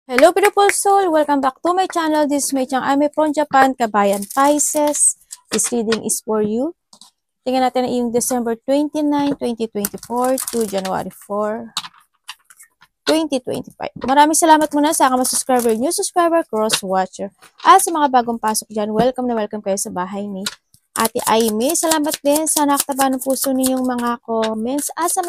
Hello beautiful soul! Welcome back to my channel. This is my channel. I'm from Japan, Kabayan Pisces. This reading is for you. Tingnan natin yung December 29, 2024 to January 4, 2025. Maraming salamat muna sa mga subscriber, new subscriber, cross-watcher. At sa mga bagong pasok dyan, welcome na welcome kayo sa bahay ni Ate Aimee. Salamat din sa nakataba ng puso ninyong mga comments. At sa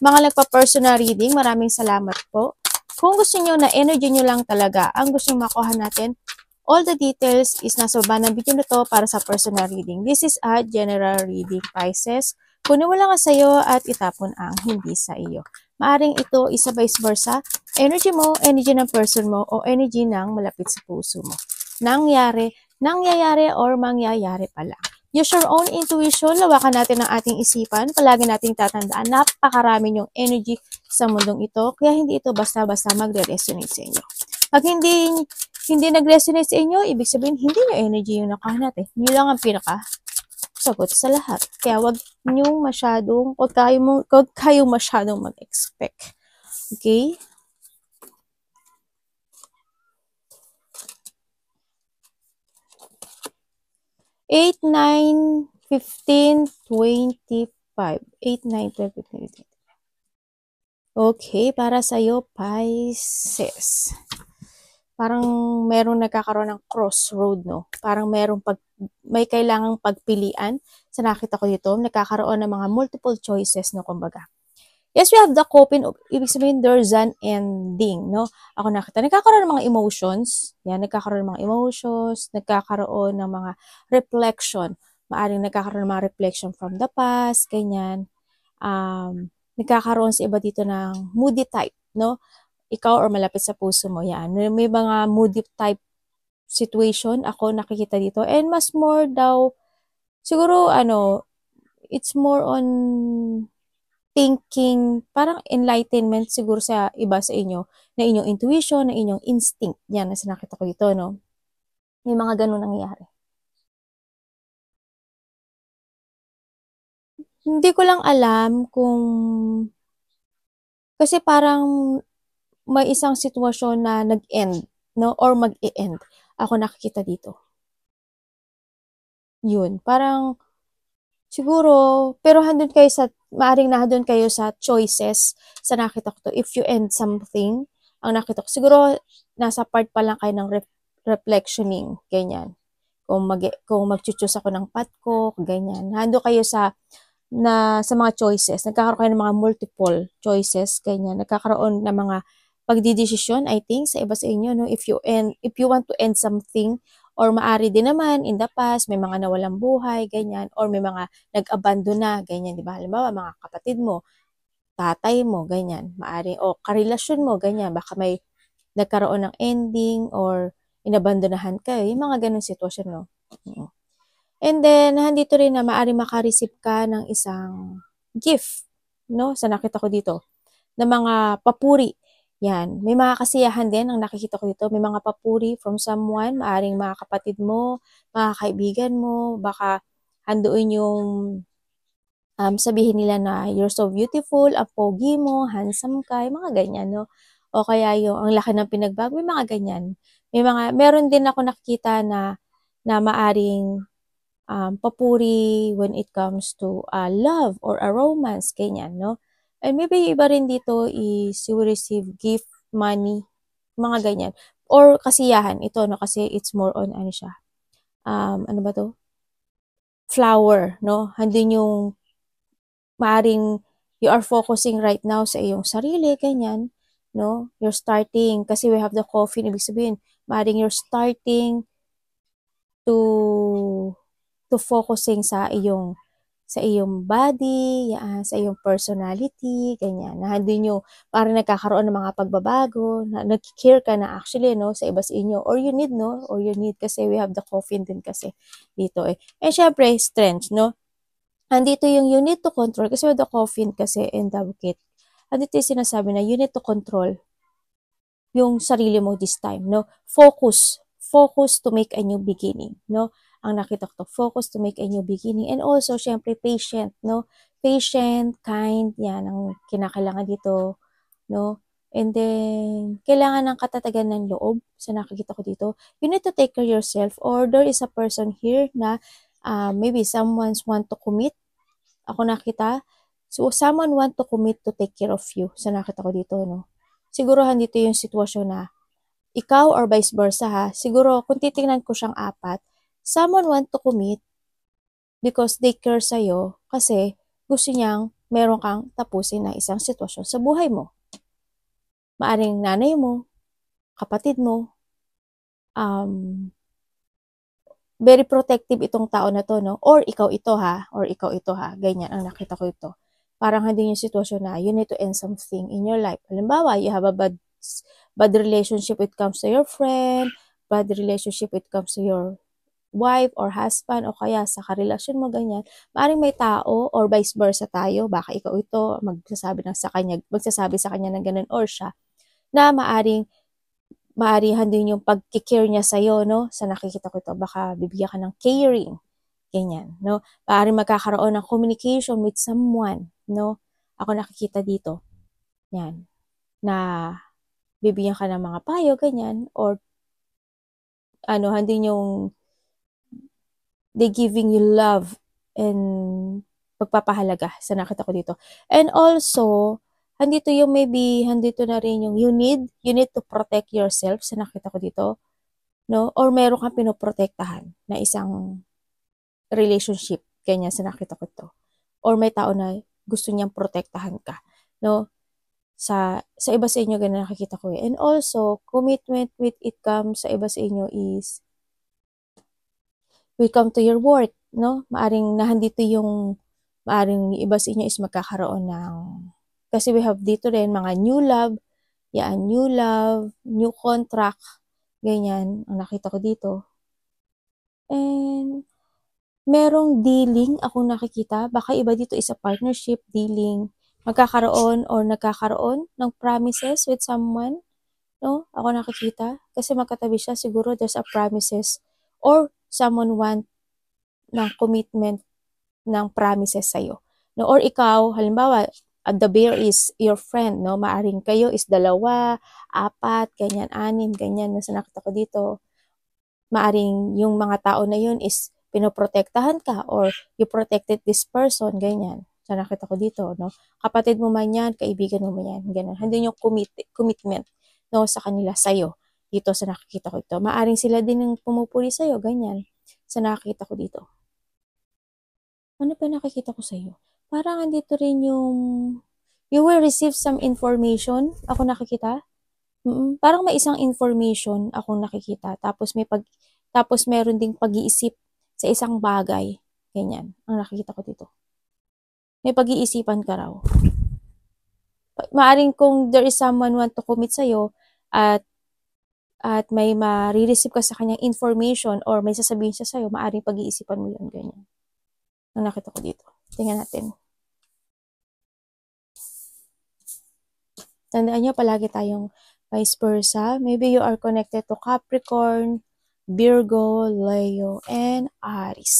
mga nagpa-personal reading, maraming salamat po. Kung gusto nyo na energy nyo lang talaga, ang gusto nyo makuha natin, all the details is nasa baba ng video na to para sa personal reading. This is a general reading, Pisces. Kunin mo lang ang sa'yo at itapon ang hindi sa iyo. Maaring ito isa vice versa, energy mo, energy ng person mo, o energy ng malapit sa puso mo. Nangyayari or mangyayari pa lang. Use your own intuition, lawakan natin ang ating isipan, palagi nating tatandaan, napakarami yung energy sa mundong ito, kaya hindi ito basta-basta magre-resonate sa inyo. Pag hindi nag-resonate sa inyo, ibig sabihin, hindi nyo energy yung nakuha natin. Yun lang ang sagot sa lahat. Kaya wag kayong masyadong mag-expect. Okay? Eight, 9, 15, 25. 8, 9, 12, 15, 20. Okay, para sa'yo, Pisces. Parang merong nagkakaroon ng crossroad, no? Parang may kailangang pagpilian. Sa nakita ko dito, nagkakaroon ng mga multiple choices, no? Kumbaga. Yes, we have the coping. Ibig sabihin, there's an ending, no? Ako nakita, nagkakaroon ng mga emotions. Yan, nagkakaroon ng mga emotions, nagkakaroon ng mga reflection. Maaring nagkakaroon ng mga reflection from the past, ganyan. Nagkakaroon sa iba dito ng moody type, no? Ikaw or malapit sa puso mo, yan. May mga moody type situation ako nakikita dito. And mas more daw, siguro, it's more on thinking, parang enlightenment siguro sa iba sa inyo, na inyong intuition, na inyong instinct. Yan, nasa nakita ko dito, no? May mga ganun nangyayari. Hindi ko lang alam kung, kasi parang may isang sitwasyon na nag-end, no? Or mag-e-end. Ako nakikita dito. Yun. Parang, siguro, pero maaring nandun kayo sa choices sa nakita ko to. If you end something, ang nakita ko, siguro, nasa part pa lang kayo ng reflectioning, ganyan. Kung mag-choose ako ng path ko, ganyan. Nandun kayo sa mga choices, nagkakaroon kayo ng mga multiple choices, ganyan, nagkakaroon ng mga pagdidesisyon, I think, sa iba sa inyo, no? If you want to end something, or maari din naman, in the past, may mga nawalang buhay, ganyan, or may mga nag-abandon na, ganyan, di ba? Halimbawa, mga kapatid mo, tatay mo, ganyan, maari, o karelasyon mo, ganyan, baka may nagkaroon ng ending, or inabandonahan kayo, yung mga ganun sitwasyon, no? And then, nandito rin na maaari makareceive ka ng isang gift, no? Sa nakita ko dito, na mga papuri. Yan. May mga kasiyahan din ang nakikita ko dito. May mga papuri from someone, maaring mga kapatid mo, mga kaibigan mo, baka handuin yung sabihin nila na you're so beautiful, ang pogi mo, handsome ka, yung mga ganyan, no? O kaya yung ang laki ng pinagbago, may mga ganyan. Meron din ako nakikita na maaring papuri when it comes to love or a romance, ganyan, no? And maybe iba rin dito is you will receive gift, money, mga ganyan. Or kasiyahan, ito, no? Kasi it's more on, ano siya, ano ba to? Flower, no? Handin yung maaring you are focusing right now sa iyong sarili, ganyan, no? You're starting, kasi we have the coffee, ibig sabihin, maaring you're starting to focusing sa iyong body, yan, sa iyong personality, ganyan. Na hindi nyo, parang nagkakaroon ng mga pagbabago, na nag-care ka na actually, no, sa iba sa inyo. Or you need, no? Or you need, kasi we have the coffin din kasi dito eh. And syempre, strength, no? Andito yung you need to control, kasi we have the coffin kasi in the bucket. Andito yung sinasabi na you need to control yung sarili mo this time, no? Focus to make a new beginning, no? Ang nakita ko to, focus to make a new beginning. And also, syempre, patient, no? Patient, kind, yan ang kinakailangan dito, no? And then, kailangan ng katatagan ng loob sa nakikita ko dito. You need to take care of yourself, or there is a person here na maybe someone's want to commit. Ako nakita. So, someone want to commit to take care of you sa nakita ko dito, no? Siguro dito yung sitwasyon na ikaw or vice versa ha. Siguro, kung titingnan ko siyang apat, someone want to commit because they care sa'yo kasi gusto niyang meron kang tapusin na isang sitwasyon sa buhay mo. Maaring nanay mo, kapatid mo, very protective itong tao na to, no? Or ikaw ito ha, ganyan ang nakita ko ito. Parang hindi yung sitwasyon na you need to end something in your life. Halimbawa, you have a bad relationship when it comes to your friend, bad relationship when it comes to your wife or husband, o kaya sa karelasyon mo, ganyan. Maaring may tao or vice versa tayo, baka ikaw ito magsasabi sa kanya ng ganun or siya, na maaring din yung pag-care niya sa'yo, no? Sa nakikita ko ito, baka bibigyan ka ng caring, ganyan, no? Maaring magkakaroon ng communication with someone, no? Ako nakikita dito, yan, na bibigyan ka ng mga payo, ganyan, or din yung they giving you love and pagpapahalaga sa nakita ko dito. And also, handito na rin yung you need to protect yourself sa nakita ko dito, no? Or meron kang pinoprotektahan na isang relationship, ganyan sa nakita ko to. Or may tao na gusto niyang protektahan ka, no? Sa iba sa inyo, ganyan nakikita ko eh. And also, commitment with it comes sa iba sa inyo is welcome to your work, no? Maaring iba sa inyo is magkakaroon ng, kasi we have dito rin mga new love, new contract, ganyan, ang nakita ko dito. And, merong dealing akong nakikita, baka iba dito is a partnership, dealing, nagkakaroon ng promises with someone, no? Ako nakikita, kasi magkatabi siya, siguro there's a promises, or someone want ng commitment ng promises sa'yo. No? Or ikaw, halimbawa, the bear is your friend, no? Maaring kayo is 2, 4, ganyan, 6, ganyan, nasa nakita ko dito. Maaring yung mga tao na yun is pinoprotektahan ka or you protected this person, ganyan. Sa nakita ko dito, no? Kapatid mo man yan, kaibigan mo man yan, ganyan. Hindi yung commitment, no, sa kanila, sa'yo. Dito sa nakikita ko ito. Maaring sila din yung pumupuri sa'yo, ganyan. Sa nakikita ko dito. Ano pa nakikita ko sa'yo? Parang andito rin yung you will receive some information. Ako nakikita. Parang may isang information akong nakikita. Tapos meron ding pag-iisip sa isang bagay. Ganyan. Ang nakikita ko dito. May pag-iisipan ka raw. Maaring kung there is someone want to commit sa'yo at may ma-receive ka sa kanyang information or may sasabihin siya sa'yo, maaring pag-iisipan mo yun. Ganyan. Ang nakita ko dito. Tingnan natin. Tandaan nyo, palagi tayong vice versa. Maybe you are connected to Capricorn, Virgo, Leo, and Aries.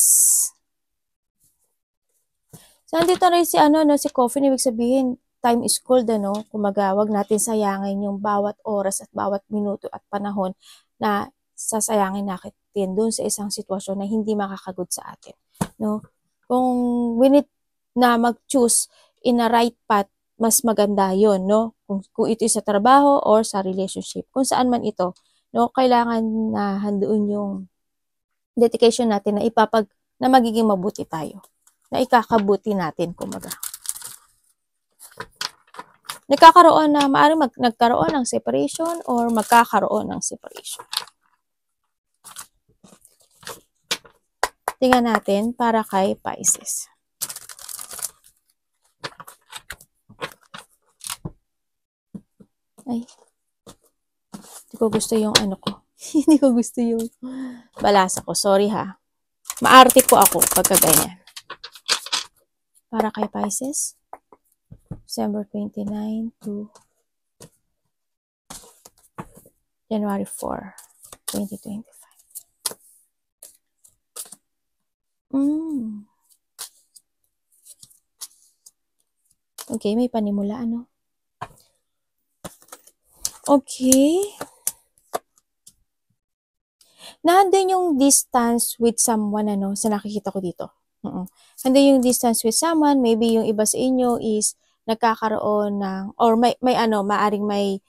So, andito rin si si Coffin. Ibig sabihin, time is gold, Kumaga, wag natin sayangin yung bawat oras at bawat minuto at panahon na sasayangin natin dun sa isang sitwasyon na hindi makakagood sa atin, no? Kung we need na mag-choose in a right path, mas maganda yon, no? Kung ito sa trabaho or sa relationship, kung saan man ito, no? Kailangan na handoon yung dedication natin na magiging mabuti tayo, na ikakabuti natin, kumaga. Maaaring nagkaroon ng separation or magkakaroon ng separation. Tingnan natin para kay Pisces. Ay, hindi ko gusto yung ko. Hindi ko gusto yung balasa ko. Sorry ha. Maarte po ako pagka ganyan. Para kay Pisces, December 29 to January 4, 2025. Okay, may panimula, Okay. Nandun yung distance with someone, ano, sa nakikita ko dito. Nandun yung distance with someone, maybe yung iba sa inyo is nagkakaroon ng, or may ano, maaring may,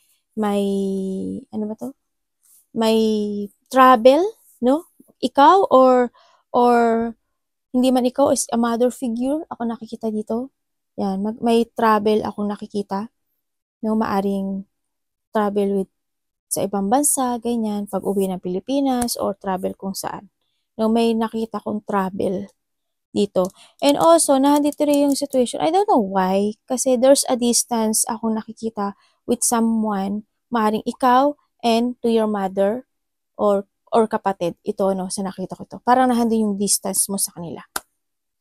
ano ba to? May travel, no? Ikaw or hindi man ikaw is a mother figure, ako nakikita dito. Yan, may travel akong nakikita, no? Maaring travel with sa ibang bansa, ganyan, pag-uwi ng Pilipinas or travel kung saan. No, may nakita kong travel dito. And also, nandito rin yung situation. I don't know why, kasi there's a distance akong nakikita with someone, maaaring ikaw and to your mother or kapatid. Ito, no, sa nakita ko to. Parang nandun yung distance mo sa kanila.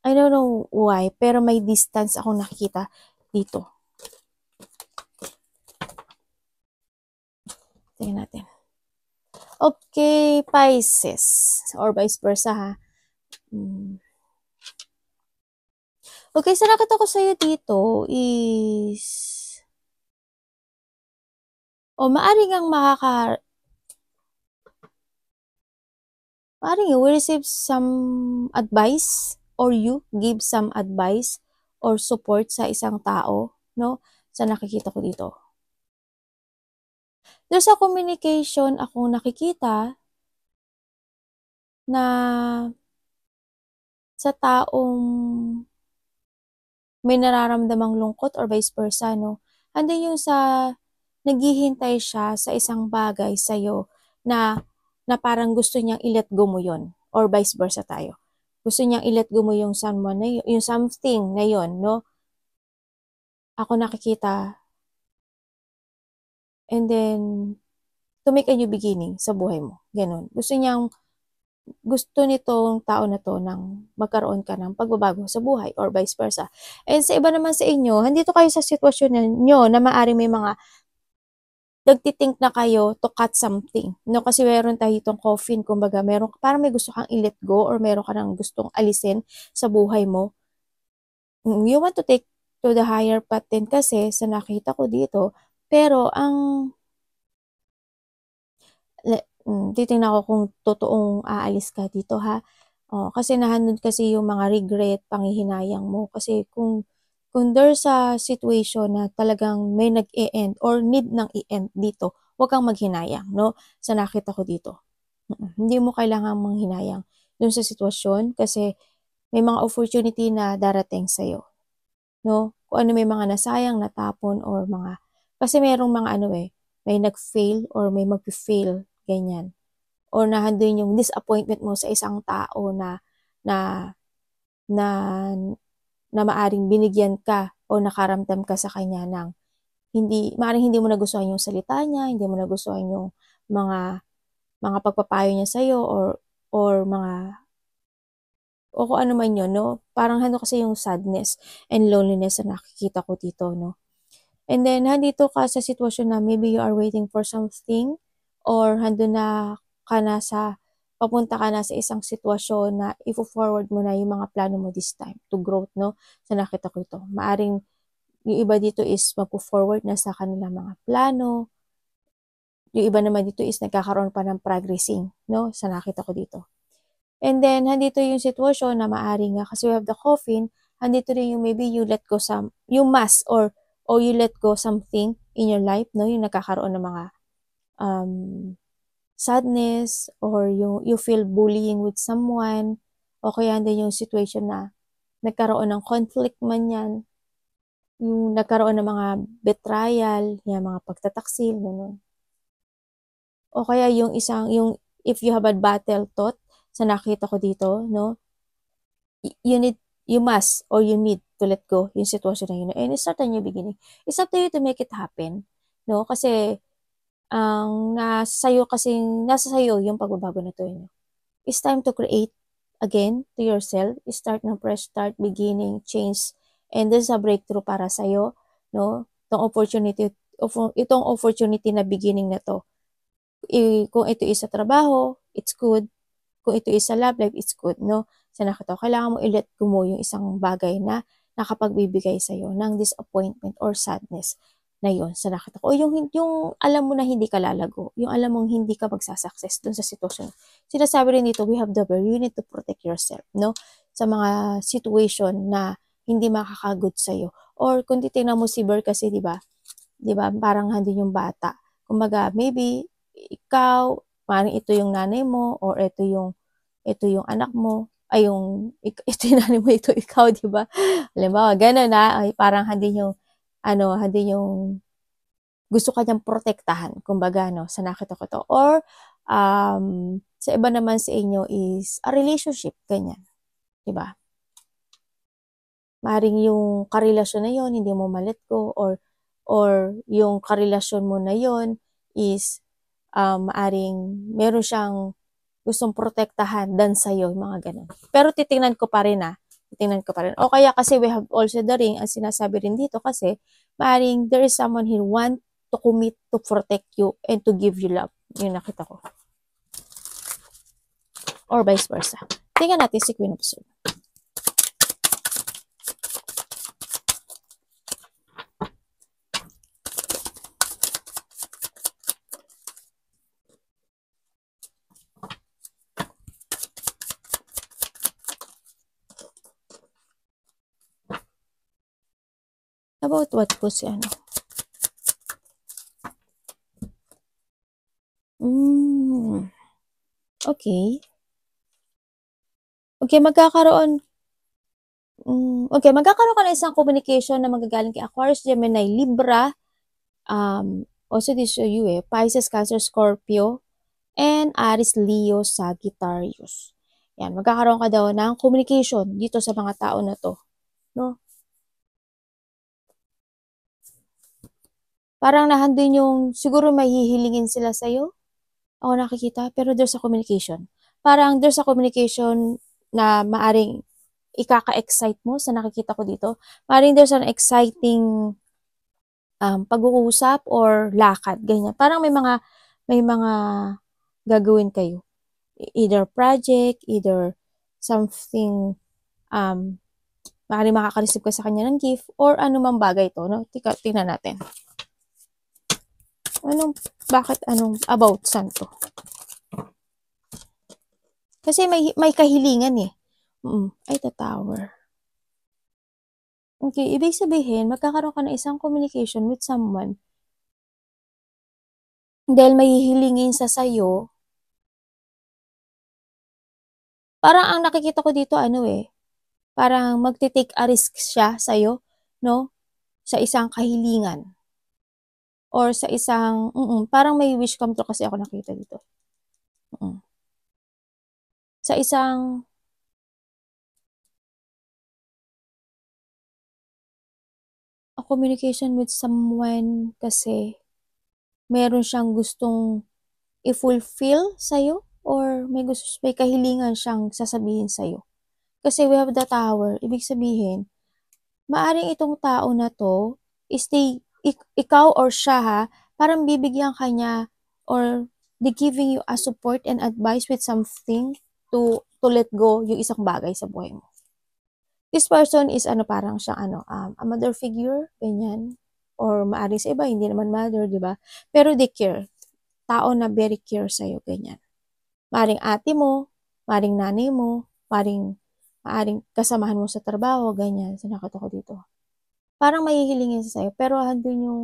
I don't know why, pero may distance akong nakikita dito. Tingnan natin. Okay, Pisces. Or vice versa, ha. Okay, sa nakita ko sa'yo dito is... maaring ang maaring you will receive some advice or you give some advice or support sa isang tao, no? Sa nakikita ko dito. There's a communication akong nakikita na sa taong may nararamdamang lungkot or vice versa, no? Andun yung sa naghihintay siya sa isang bagay sa'yo na parang gusto niyang i-let go mo yon or vice versa tayo. Gusto niyang i-let go mo yung someone na yung something na yon, no? Ako nakikita and then to make a new beginning sa buhay mo. Ganon. Gusto nitong tao na to nang magkaroon ka ng pagbabago sa buhay or vice versa. And sa iba naman sa inyo, handito kayo sa sitwasyon nyo na maaaring may mga nagtitink na kayo to cut something. No, kasi meron tayo itong coffin, kumbaga, parang may gusto kang i-let go or meron ka nang gustong alisin sa buhay mo. You want to take to the higher path din kasi sa nakita ko dito. Pero titingnan ko kung totoong aalis ka dito, ha. Kasi nahanod kasi yung mga regret, panghihinayang mo. Kasi kung there's a situation na talagang may nag-e-end or need nang i-end dito, huwag kang maghinayang, no? Sa nakita ko dito. Hindi mo kailangang manghinayang dun sa sitwasyon kasi may mga opportunity na darating sa'yo, no? Kung ano may mga nasayang, natapon, or mga, kasi merong mga ano may nag-fail or may mag-fail, ganyan. Or nahandun yung disappointment mo sa isang tao na na na na maaring binigyan ka o nakaramdam ka sa kanya ng maaring hindi mo nagustuhan yung salita niya, hindi mo nagustuhan yung mga pagpapayo niya sa'yo or mga o kung ano man yun, no? Parang ano kasi yung sadness and loneliness na nakikita ko dito, no? And then, nandito ka sa sitwasyon na maybe you are waiting for something or handun na ka na papunta ka na sa isang sitwasyon na i-forward mo na yung mga plano mo this time to growth, no? Sa nakita ko ito. Maaring yung iba dito is magpo-forward na sa kanilang mga plano. Yung iba naman dito is nagkakaroon pa ng progressing, no? Sa nakita ko dito. And then, handito yung sitwasyon na maaring nga, kasi we have the coffin, handito rin yung maybe you let go you must or you let go something in your life, no? Yung nagkakaroon ng mga sadness or you feel bullying with someone o kaya din yung situation na nagkaroon ng conflict man yan, yung nagkaroon ng mga betrayal, yung mga pagtataksil, gano'n. O kaya yung if you have a battle thought, sa nakita ko dito, no? You must or you need to let go yung sitwasyon na yun and start a new beginning. It's up to you to make it happen, no? Kasi nasa sayo yung pagbabago na to, no? It's time to create again to yourself. Start ng fresh start, beginning, change, and there's a breakthrough para sa'yo, no? Itong opportunity na beginning na to. Kung ito is sa trabaho, it's good. Kung ito is sa love life, it's good, no? Sa nakita ko, kailangan mo i-let go mo yung isang bagay na nakapagbibigay sa'yo ng disappointment or sadness. na yon sa nakita ko. O yung alam mo na hindi ka lalago. Yung alam mong hindi ka magsasucess dun sa sitwasyon. Sinasabi rin dito, we have the verb, you need to protect yourself, no? Sa mga situation na hindi makakagood sa'yo. Or kung titignan mo si Ber kasi, di ba, parang handin yung bata. Kumbaga, maybe, ikaw, parang ito yung nanay mo, or ito yung anak mo, ay ito yung nanay mo, ito ikaw, di ba? Halimbawa, gano'n na, ay parang handin yung gusto ka niyang protektahan, kumbaga, no, sa nakita ko to. Or, sa iba naman sa inyo is a relationship, ganyan, di ba? Maring yung karelasyon na yon hindi mo ma-let go, or yung karelasyon mo na yon is maaring meron siyang gustong protektahan dan sa'yo, mga ganun. Pero titingnan ko pa rin. O kaya kasi we have also the ring, ang sinasabi rin dito kasi, maaring there is someone here want to commit to protect you and to give you love. Yung nakita ko. Or vice versa. Tingnan natin si Queen of Swords. About what po si ano? Okay. Okay, magkakaroon ka na isang communication na magagaling kay Aquarius, Gemini, Libra, also this you Pisces, Cancer, Scorpio, and Aries, Leo, Sagittarius. Yan, magkakaroon ka daw ng communication dito sa mga tao na to, no? Parang nahandun yung, siguro may hihilingin sila sa'yo, ako nakikita, pero there's a communication. Parang there's a communication na maaring ikaka-excite mo sa nakikita ko dito. Maaring there's an exciting pag-uusap or lakad, ganyan. Parang may mga gagawin kayo. Either project, either something, maaring makaka-receive ka sa kanya ng gift, or anumang bagay to, no? Tingnan natin. About saan to? Kasi may kahilingan eh. Ay, the Tower. Okay, ibig sabihin, magkakaroon ka ng isang communication with someone dahil may hihilingin sa sayo. Parang ang nakikita ko dito, parang magte-take a risk siya sa'yo, no? Sa isang kahilingan. Or sa isang, parang may wish come true kasi ako nakita dito. Sa isang, a communication with someone kasi meron siyang gustong i-fulfill sa'yo or may kahilingan siyang sasabihin sa'yo. Kasi we have the Tower, ibig sabihin, maaring itong tao na to is ikaw or siya parang bibigyan ka niya or they giving you a support and advice with something to let go yung isang bagay sa buhay mo. This person is parang siyang a mother figure, ganyan. Or maaring sa iba, hindi naman mother, di ba? Pero they care. Tao na very care sa'yo, ganyan. Maaring ate mo, maaring nanay mo, maaring kasamahan mo sa trabaho, ganyan. So, nakita ko dito. Parang mahihilingin sa sa'yo, pero handun yung,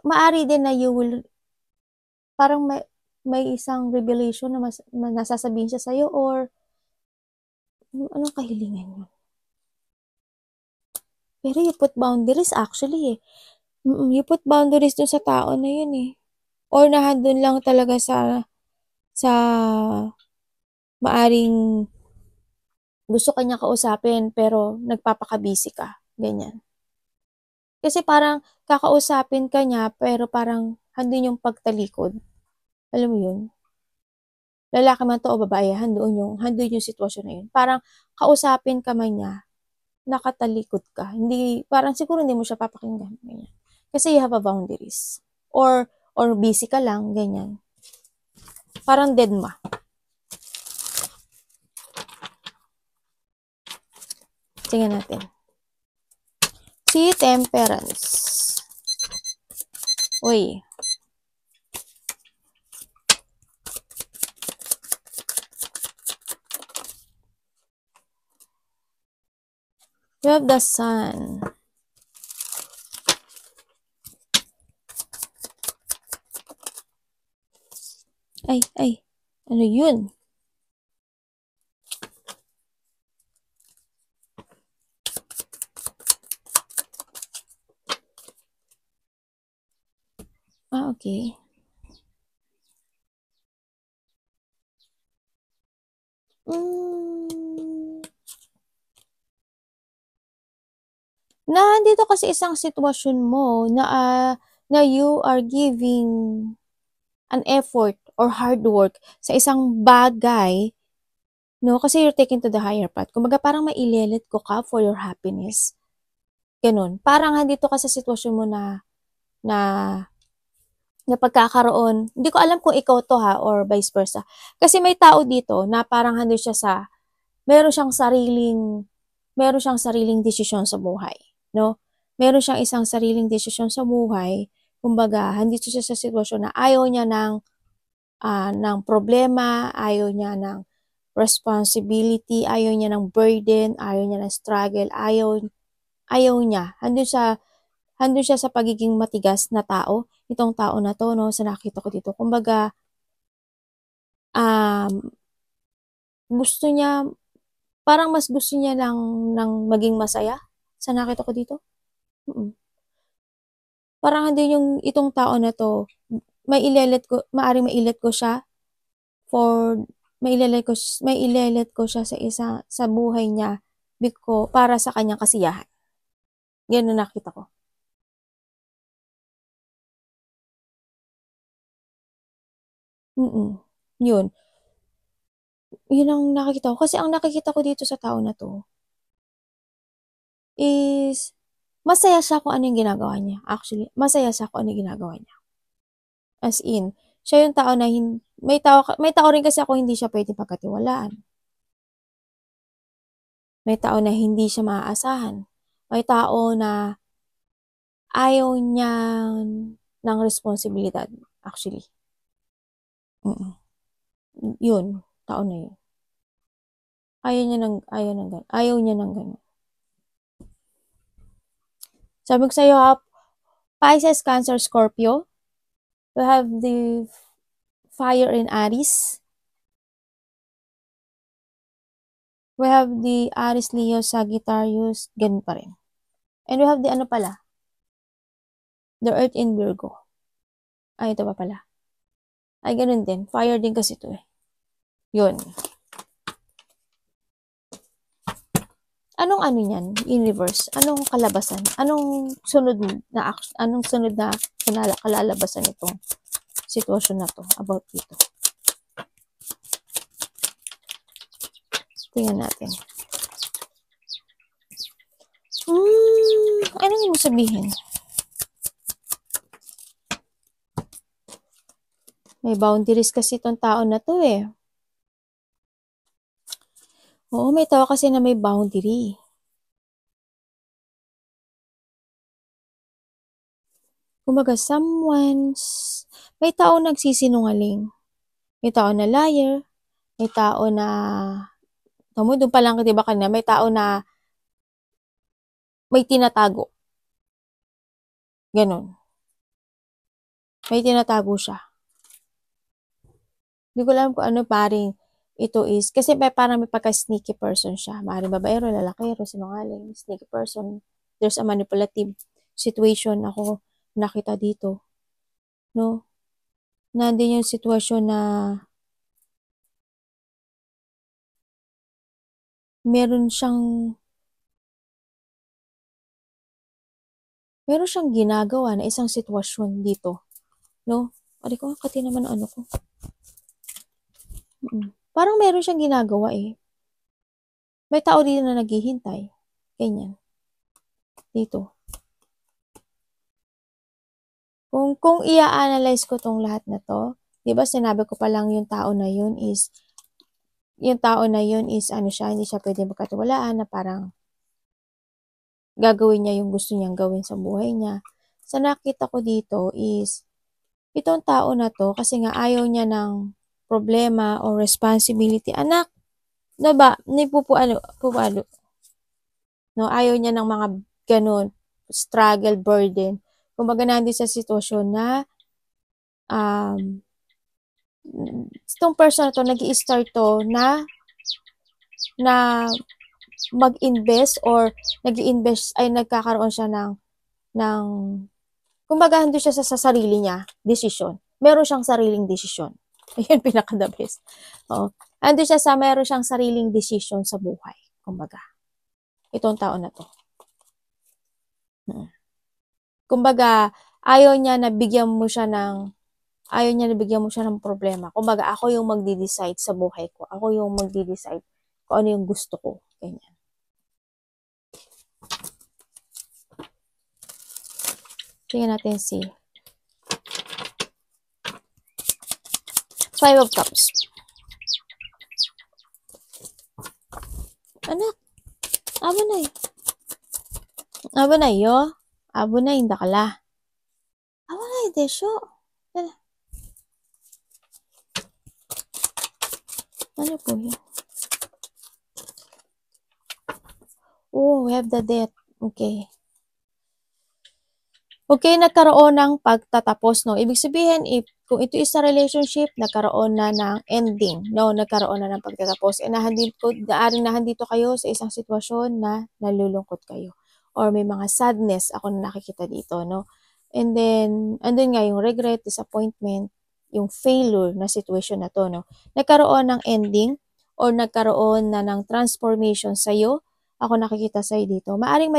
maari din na you will, parang may isang revelation na nasasabihin siya sa'yo or, anong kahilingan yun? Pero you put boundaries actually eh. You put boundaries dun sa tao na yun eh. Or nahandun lang talaga sa maaring gusto kanya kausapin pero nagpapakabisi ka. Ganyan. Kasi parang kakausapin ka niya pero parang handun yung pagtalikod. Alam mo yun? Lalaki man to o babae, handun yung sitwasyon na yun. Parang kausapin ka man niya, nakatalikod ka. Hindi, parang siguro hindi mo siya papakinggan. Ganyan. Kasi you have a boundaries. Or busy ka lang, ganyan. Parang dead ma. Tingnan natin. Si Temperance. Uy. You have the Sun. Ay. Ano yun? Okay. Nandito kasi isang sitwasyon mo na you are giving an effort or hard work sa isang bagay, no? Kasi you're taking to the higher path. Kumbaga parang mailelet ko ka for your happiness. Ganun. Parang nandito ka sa sitwasyon mo na na pagkakaroon, hindi ko alam kung ikaw to ha or vice versa. Kasi may tao dito na parang hando siya meron siyang sariling desisyon sa buhay, no? Meron siyang isang sariling desisyon sa buhay. Kumbaga, handito siya sa sitwasyon na ayaw niya ng problema, ayaw niya ng responsibility, ayaw niya ng burden, ayaw niya ng struggle, ayaw niya. Handun siya sa pagiging matigas na tao. Itong tao na to, no, sa nakita ko dito. Kumbaga, gusto niya, parang mas gusto niya lang ng maging masaya sa nakita ko dito. Parang hindi itong tao na to, maaring mailet ko siya for, mailelet ko siya sa buhay niya para sa kanyang kasiyahan. Yan ang nakita ko. Yun. Yun ang nakikita ko. Kasi ang nakikita ko dito sa tao na to is masaya siya kung ano yung ginagawa niya. Actually, masaya siya kung ano yung ginagawa niya. As in, siya yung tao na may tao rin kasi ako hindi siya pwedeng pagkatiwalaan. May tao na hindi siya maaasahan. May tao na ayaw niya ng responsibilidad, actually. Yun, tao na yun. Ayaw niya ng ganun. Sabi ko sa'yo ha, Pisces, Cancer, Scorpio. We have the fire in Aries. We have the Aries, Leo, Sagittarius, ganun pa rin. And we have the the Earth in Virgo. Ay, ito pa pala. Ay, ganun din. Fire din kasi ito eh. Yun. Anong niyan? Universe? Anong kalabasan? Anong sunod na kalalabasan nitong sitwasyon na to about dito? Tingnan natin. Anong ibig sabihin? May boundaries kasi itong tao na to eh. Oo, may tao kasi na may boundary. Kumbaga, may tao nagsisinungaling. May tao na liar. May tao na, doon pa lang, diba kanina, may tao na may tinatago. Ganon. May tinatago siya. Hindi ko alam kung ano paring ito is. Kasi parang may pagka-sneaky person siya. Maaaring babaero, lalakero, sinungaling, sneaky person. There's a manipulative situation ako nakita dito. No? Nandun yung sitwasyon na meron siyang ginagawa na isang sitwasyon dito. No? Ari ko, kati naman ang ano ko. Parang meron siyang ginagawa eh. May tao dito na naghihintay. Ganyan. Dito. Kung i-analyze ko tong lahat na to, di ba sinabi ko pa lang yung tao na yun is ano siya, hindi siya pwede magkatiwalaan na parang gagawin niya yung gusto niyang gawin sa buhay niya. Sa nakita ko dito is, itong tao na to, kasi nga ayaw niya ng problema or responsibility. Anak, na ba? Pupualo. No, ayaw niya ng mga ganun, struggle, burden. Kumbaga nandun sa sitwasyon na itong person na to, nag-i-start to na mag-invest or nag-i-invest ay nagkakaroon siya ng kumbaga nandun siya sa sarili niya, desisyon. Meron siyang sariling desisyon. Ayun, pinaka-the best. Oo. Andun siya meron siyang sariling desisyon sa buhay. Kumbaga. Itong tao na to. Kumbaga, ayaw niya na bigyan mo siya ng problema. Kumbaga, ako yung magdi-decide sa buhay ko. Ako yung magdi-decide kung ano yung gusto ko. Ganyan. Tingnan natin si Five of Cups. Anak, abo na eh. Abo na yo. Abo na hindi kala. Abo na eh, desyo. Ano po yun? Oh, we have the death. Okay. Okay, nagkaroon ng pagtatapos, no? Ibig sabihin, kung ito is a relationship, nagkaroon na ng ending, no? Nagkaroon na ng pagtatapos. E nahandito kayo sa isang sitwasyon na nalulungkot kayo. Or may mga sadness ako na nakikita dito, no? And then, andun nga yung regret, disappointment, yung failure na situation na to, no? Nagkaroon ng ending or nagkaroon na ng transformation sa'yo. Ako nakikita sa'yo dito. Maaring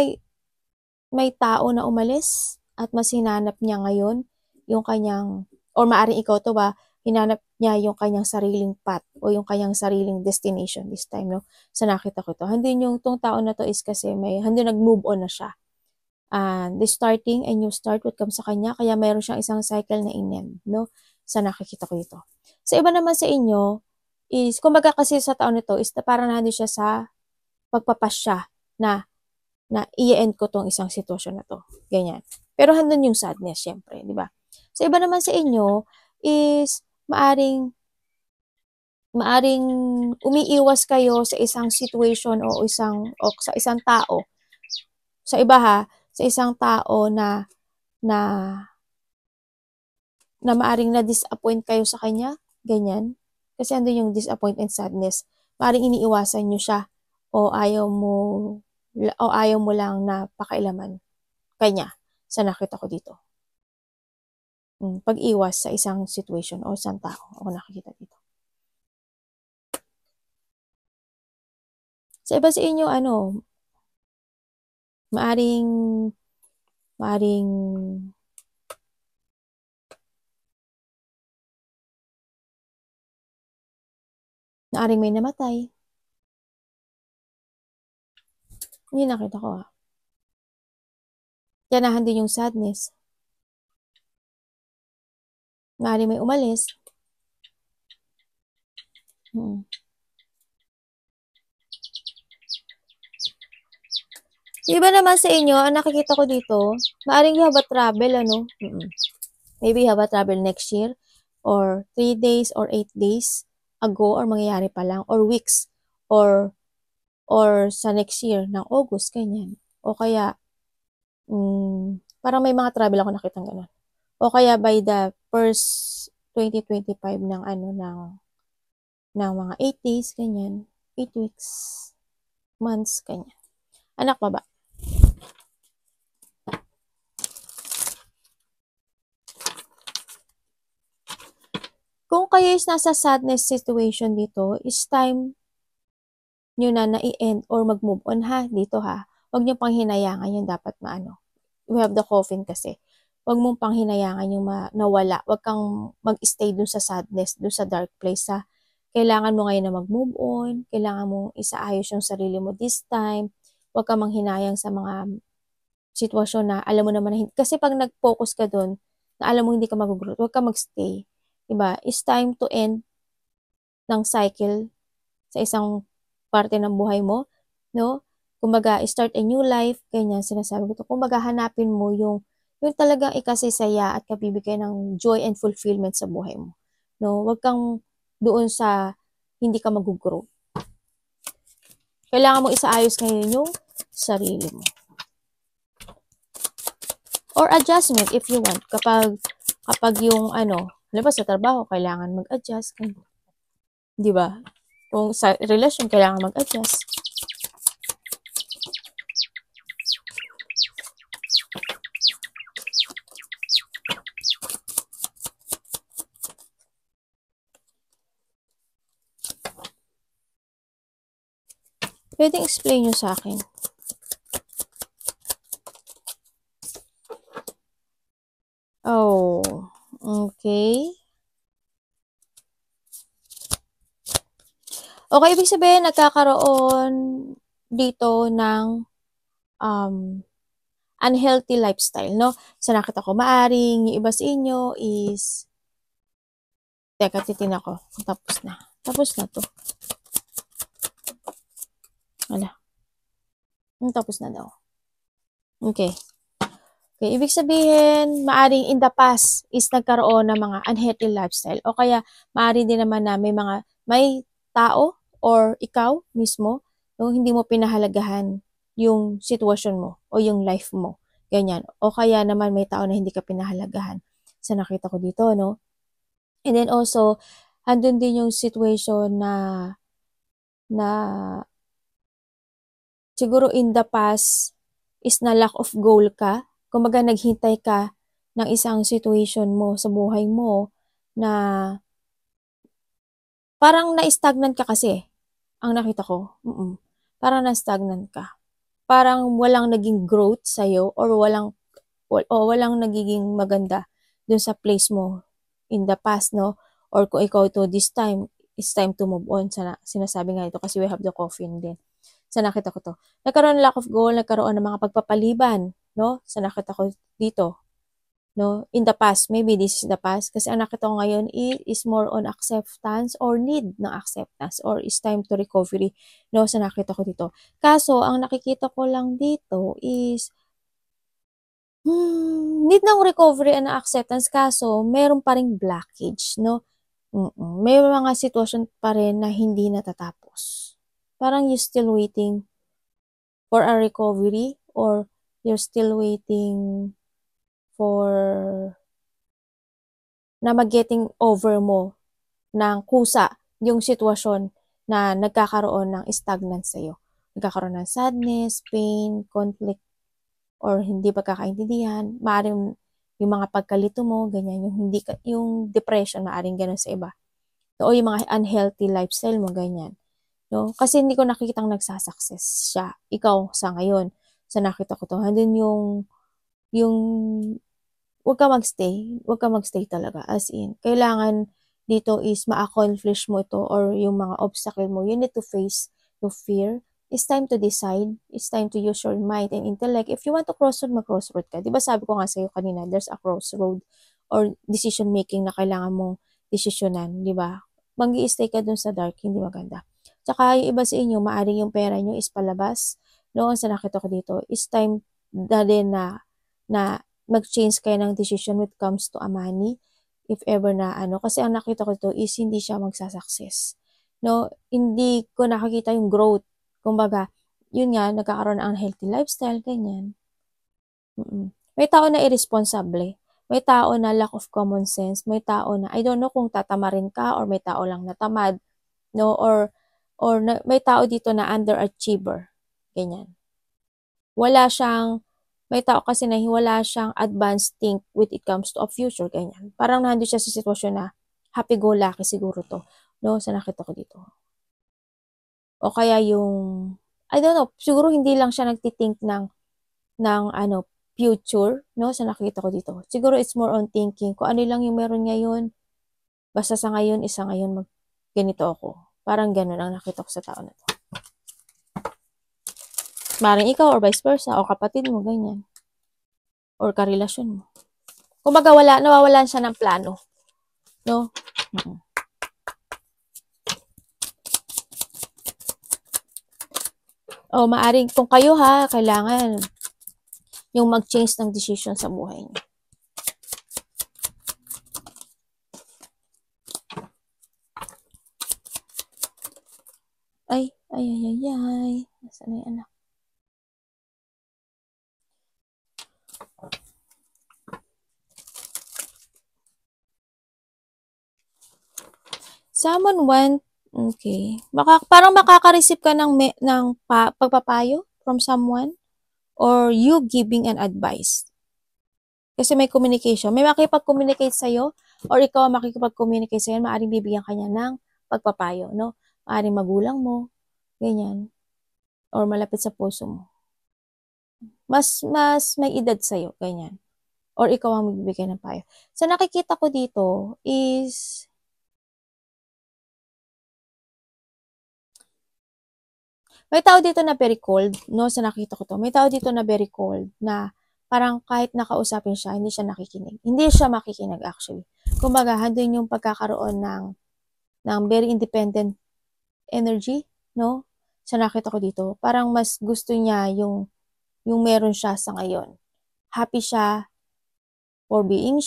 may tao na umalis at mas hinanap niya ngayon yung kanyang, or maaaring ikaw to ba, hinanap niya yung kanyang sariling path o yung kanyang sariling destination this time, no? Sa nakita ko to. Handin yung tong tao na to is kasi handin nag-move on na siya. The starting, a new start would come sa kanya, kaya mayroon siyang isang cycle na in-end, no? Sa nakikita ko dito. Sa iba naman sa inyo, is, kumbaga kasi sa tao nito is parang nandun siya sa pagpapasya na i-end ko tong isang sitwasyon na to. Ganyan. Pero handun yung sadness, syempre, di ba? Sa iba naman sa inyo is maaring umiiwas kayo sa isang situation o sa isang tao. Sa iba sa isang tao na maaring na-disappoint kayo sa kanya, ganyan. Kasi andun yung disappointment, sadness. Maaring iniiwasan nyo siya o ayaw mo lang na pakailaman kanya sa nakita ko dito. Pag-iwas sa isang situation o isang tao ako nakikita dito. Sa iba sa inyo, maaring may namatay. Hindi nakita ko Ganahan din yung sadness. Maaring may umalis. Iba naman sa inyo, ang nakikita ko dito, maaring you have a travel, Maybe you have a travel next year, or 3 days, or 8 days ago, or mangyayari pa lang, or weeks, or sa next year, ng August, ganyan. O kaya, parang may mga travel ako nakitang gano'n. O kaya by the first 2025 ng mga 8 days, ganyan. 8 weeks, months, ganyan. Anak pa ba? Kung kayo is nasa sadness situation dito, is time nyo na i-end or mag-move on dito Huwag nyo pang hinayangan yung dapat We have the coffin kasi. Huwag mong pang hinayangan yung nawala. Huwag kang mag-stay dun sa sadness, dun sa dark place Kailangan mo ngayon na mag-move on. Kailangan mo isaayos yung sarili mo this time. Huwag kang manghinayang sa mga sitwasyon na alam mo naman na kasi pag nag-focus ka dun, na alam mo hindi ka mag-grow, huwag kang mag-stay. Diba? It's time to end ng cycle sa isang parte ng buhay mo, no? Kumbaga, start a new life, ganyan, sinasabi ko to. Kumbaga, hanapin mo yung talagang ikasisaya at kabibigay ng joy and fulfillment sa buhay mo. No, wag kang doon sa hindi ka mag-grow. Kailangan mo isaayos ngayon yung sarili mo. Or adjustment if you want. Kapag yung diba sa trabaho, kailangan mag-adjust. Di ba? Kung sa relasyon, kailangan mag-adjust. Pwedeng explain nyo sa akin. Oh, okay. Okay, ibig sabihin, nagkakaroon dito ng unhealthy lifestyle, no? Sa nakita ko, maaring yung iba sa inyo is, teka, titina ko. Tapos na. Tapos na to. Wala. Tapos na daw. Okay. Okay, ibig sabihin, maaring in the past is nagkaroon ng mga unhealthy lifestyle. O kaya, maaring din naman na may tao or ikaw mismo, no, hindi mo pinahalagahan yung sitwasyon mo o yung life mo. Ganyan. O kaya naman may tao na hindi ka pinahalagahan. Sa nakita ko dito, no? And then also, andun din yung situation na siguro in the past is na lack of goal ka. Kumbaga naghintay ka ng isang situation mo sa buhay mo na parang na-stagnant ka kasi. Ang nakita ko. Parang na-stagnant ka. Parang walang naging growth sa'yo or walang nagiging maganda dun sa place mo in the past, no? Or kung ikaw to this time, it's time to move on. Sinasabi nga ito kasi we have the coffin din. Sa nakita ko to. Nagkaroon ng lack of goal, nagkaroon ng mga pagpapaliban, no? Sa nakita ko dito, no? In the past, maybe this is the past, kasi ang nakita ko ngayon is more on acceptance or need ng acceptance or is time to recovery, no? Sa nakita ko dito. Kaso, ang nakikita ko lang dito is need ng recovery and acceptance, kaso meron pa ring blockage, no? May mga sitwasyon pa rin na hindi natatapos. Parang you're still waiting for a recovery or you're still waiting for na mag-getting over mo ng kusa yung sitwasyon na nagkakaroon ng stagnant sa'yo. Nagkakaroon ng sadness, pain, conflict, or hindi pagkakaintindihan. Maaaring yung mga pagkalito mo, ganyan, yung depression, maaaring ganun sa iba. O yung mga unhealthy lifestyle mo, ganyan. No? Kasi hindi ko nakikitang nagsasucess siya. Ikaw sa ngayon, sa nakita ko to, handun yung wag ka magstay talaga. As in, kailangan dito is ma-accomplish mo ito or yung mga obstacle mo, you need to face your fear. It's time to decide. It's time to use your mind and intellect. If you want to crossroad, mag-crossroad ka. Diba sabi ko nga sa'yo kanina, there's a crossroad or decision making na kailangan mong desisyonan, diba? Mag-i-stay ka dun sa dark, hindi maganda. Tsaka yung iba sa inyo, maaring yung pera nyo is palabas. Noon sa nakita ko dito, it's time na din na mag-change kayo ng decision when it comes to a money. If ever na kasi ang nakita ko dito is hindi siya magsasucess. No, hindi ko nakakita yung growth. Kumbaga, yun nga, nagkakaroon ng unhealthy lifestyle, ganyan. May tao na irresponsible. May tao na lack of common sense. May tao na, I don't know kung tatamarin ka or may tao lang natamad. No, or may tao dito na underachiever. Ganyan. May tao kasi na wala siyang advanced think when it comes to a future, ganyan. Parang nandun siya sa sitwasyon na happy-go-lucky siguro to. No, sa nakita ko dito. O kaya I don't know, siguro hindi lang siya nagtithink ng future, no, sa nakita ko dito. Siguro it's more on thinking kung ano lang yung meron ngayon. Basta sa ngayon, ganito ako. Parang ganun ang nakita ko sa tao na to. Maring ikaw or vice versa, o kapatid mo, ganyan. Or karelasyon mo. Kumbaga nawawalan siya ng plano. No? O maaring kung kayo ha, kailangan yung mag-change ng decision sa buhay niyo. Ay, ay, ay, ay, ay. Nasaan na yung anak? Someone want, okay. Parang makaka-receive ka ng pagpapayo from someone or you giving an advice. Kasi may communication. May makikipag-communicate sa'yo or ikaw ang makikipag-communicate sa'yo, maaaring bibigyan kanya ng pagpapayo, no? Maaaring magulang mo, ganyan. Or malapit sa puso mo. Mas may edad sa'yo, ganyan. Or ikaw ang magbibigay ng payo. So, nakikita ko dito is may tao dito na very cold, no? Sa nakita ko to. May tao dito na very cold na parang kahit nakausapin siya, hindi siya nakikinig. Hindi siya makikinig actually. Kumbaga, handun yung pagkakaroon ng very independent energy, no? Sa nakita ko dito. Parang mas gusto niya yung meron siya sa ngayon. Happy siya for being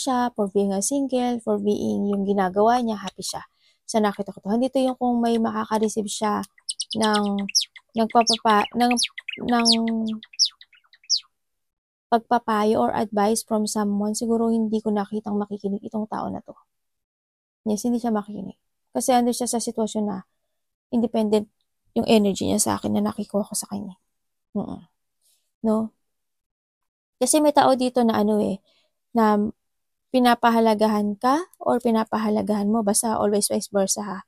a single, for being yung ginagawa niya, happy siya. Sa nakita ko to. Handito yung kung may makaka-receive siya ng ng pagpapayo or advice from someone, siguro hindi ko nakitang makikinig itong tao na to. Yes, hindi siya makikinig. Kasi ando siya sa sitwasyon na independent yung energy niya sa akin na nakikuha ko sa kanya. No? Kasi may tao dito na na pinapahalagahan ka or pinapahalagahan mo. Basta always vice versa ha.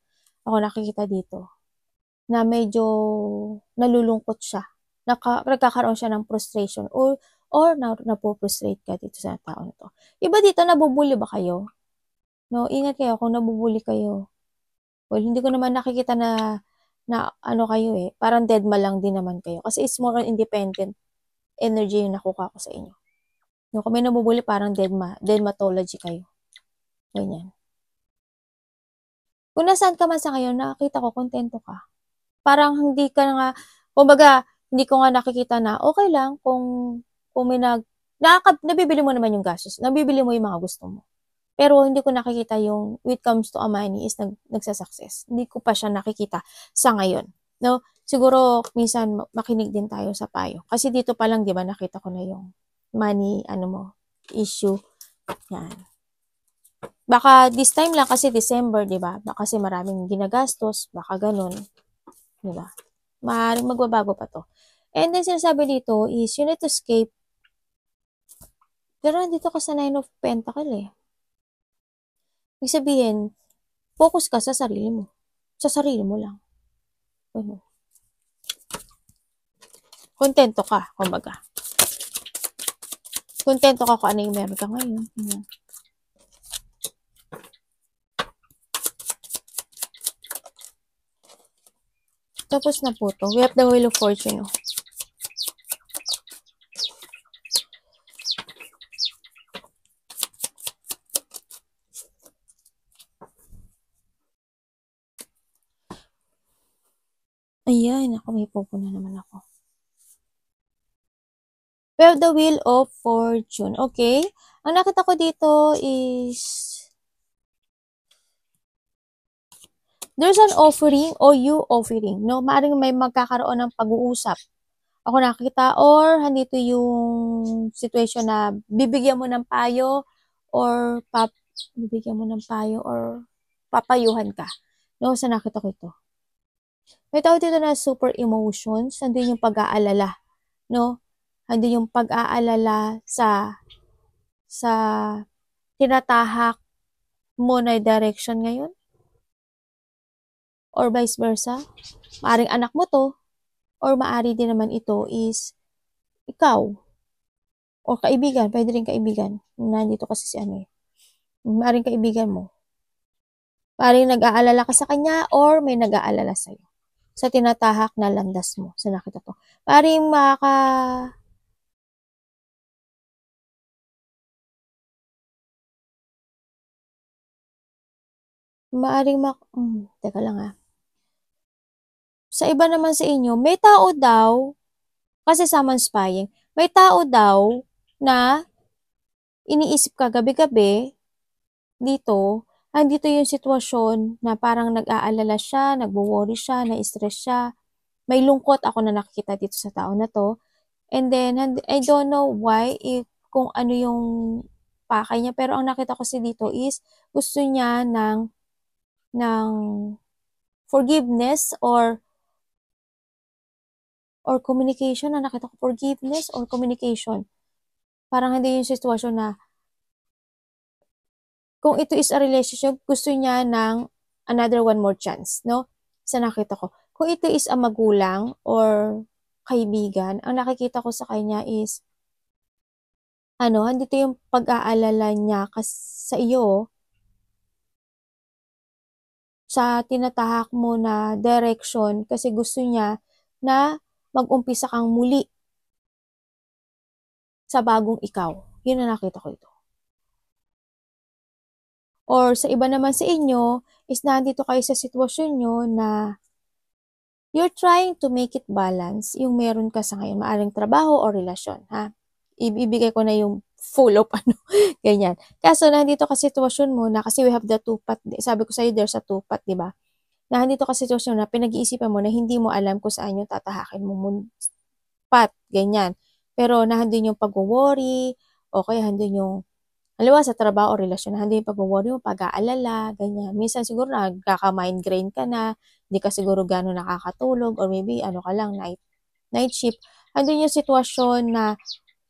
Ako nakikita dito na medyo nalulungkot siya. Nagkakaroon siya ng frustration or napo-frustrate ka dito sa tao na to. Iba dito, nabubuli ba kayo? No, ingat kayo kung nabubuli kayo. Well, hindi ko naman nakikita na ano kayo parang deadma lang din naman kayo. Kasi it's more on independent energy yung nakuha ko sa inyo. No, kung may nabubuli, parang deadmatology kayo. Ganyan. Kung nasaan ka man sa ngayon, nakakita ko, kontento ka. Parang hindi ka nga, kumbaga, hindi ko nga nakikita na okay lang kung may nabibili mo naman yung gastos, nabibili mo yung mga gusto mo. Pero hindi ko nakikita yung when it comes to a money is nagsasucess. Hindi ko pa siya nakikita sa ngayon. No? Siguro, minsan makinig din tayo sa payo. Kasi dito pa lang, di ba, nakita ko na yung money, issue. Yan. Baka this time lang kasi December, di ba? Baka kasi maraming ginagastos, baka ganun. Di ba? Maaaring magbabago pa to. And then, sinasabi dito is, you need to escape. Pero nandito ka sa 9 of Pentacle Ibig sabihin, focus ka sa sarili mo. Sa sarili mo lang. Ano? Kontento ka, kumbaga. Kontento ka kung ano yung meron ka ngayon. Tapos na po to. We have the Wheel of Fortune. Ayan, ako may pupo na naman ako. We have the Wheel of Fortune. Okay? Ang nakita ko dito is there's an offering or you offering. No? Maaring may magkakaroon ng pag-uusap. Ako nakita or handito yung situation na bibigyan mo ng payo or bibigyan mo ng payo or papayuhan ka. No? Sa nakita ko ito. May tawag dito na super emotions, nandun yung pag-aalala, no? Nandun yung pag-aalala sa tinatahak mo na direction ngayon. Or vice versa. Maaring anak mo to, or maari din naman ito is ikaw. Or kaibigan, pwede rin kaibigan. Nandito kasi si Maaring kaibigan mo. Maaring nag-aalala ka sa kanya or may nag-aalala sa'yo. Sa tinatahak na landas mo. Sa nakita to. Maaring teka lang sa iba naman sa inyo, may tao daw, kasi someone spying, may tao daw na iniisip ka gabi-gabi dito, andito yung sitwasyon na parang nag-aalala siya, nagwo-worry siya, na-stress siya. May lungkot ako na nakikita dito sa tao na 'to. And then, I don't know why, if kung ano yung pakay niya, pero ang nakita ko kasi dito is gusto niya ng forgiveness or communication. Ang nakita ko, forgiveness or communication. Parang hindi yung sitwasyon na kung ito is a relationship, gusto niya ng another one more chance, no? Sa nakita ko. Kung ito is a magulang or kaibigan, ang nakikita ko sa kanya is, andito yung pag-aalala niya sa iyo, sa tinatahak mo na direction, kasi gusto niya na mag-umpisa kang muli sa bagong ikaw. Yun ang nakita ko ito. Or sa iba naman sa inyo, is nandito kayo sa sitwasyon nyo na you're trying to make it balance yung meron ka sa ngayon, maaring trabaho o relasyon, ha? Ibibigay ko na yung full of ganyan. Kaso nandito ka sitwasyon mo na kasi we have the two path, sabi ko sa'yo there's a two path, di ba? Nandito ka sitwasyon na pinag-iisipan mo na hindi mo alam kung saan yung tatahakin mo path, ganyan. Pero nandun yung pag-worry, o kaya handun yung halimbawa sa trabaho o relasyon, handun yung pag-worry mo, pag-aalala, ganyan. Minsan siguro nagkaka-migraine ka na, hindi ka siguro gano'n nakakatulog, or maybe ano ka lang, night shift. Handun yung sitwasyon na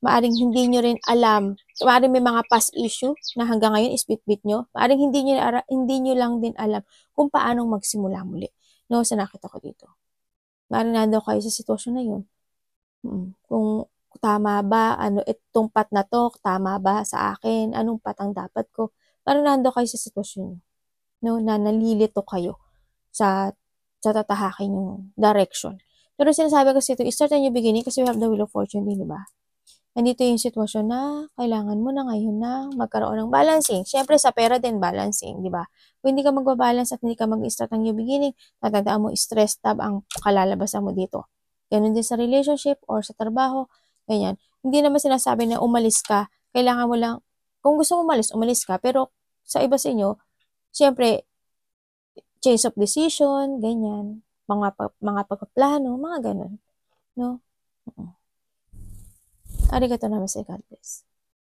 maaring hindi nyo rin alam, maaring may mga past issue na hanggang ngayon is bit-bit nyo, maaring hindi nyo lang din alam kung paanong magsimula muli. No, sa nakita ko dito. Maaring nandun kayo sa sitwasyon na yun. Kung tama ba, itong path na to, tama ba sa akin, anong path ang dapat ko. Parang nandun kayo sa sitwasyon nyo, no, na nalilito kayo sa tatahakin yung direction. Pero sinasabi ko ito, start a new beginning kasi we have the wheel of fortune din, di ba? Nandito yung sitwasyon na kailangan mo na ngayon na magkaroon ng balancing. Siyempre, sa pera din, balancing, di ba? Kung hindi ka magbabalance at hindi ka mag-start ng new beginning, tatandaan mo, stress tab ang kalalabasan mo dito. Ganun din sa relationship or sa trabaho, ganyan. Hindi naman sinasabi na umalis ka, kailangan mo lang, kung gusto mo umalis ka, pero sa iba sa inyo, siyempre, change of decision, ganyan, mga pagpaplano, mga ganun, no? Arigato naman sa God bless.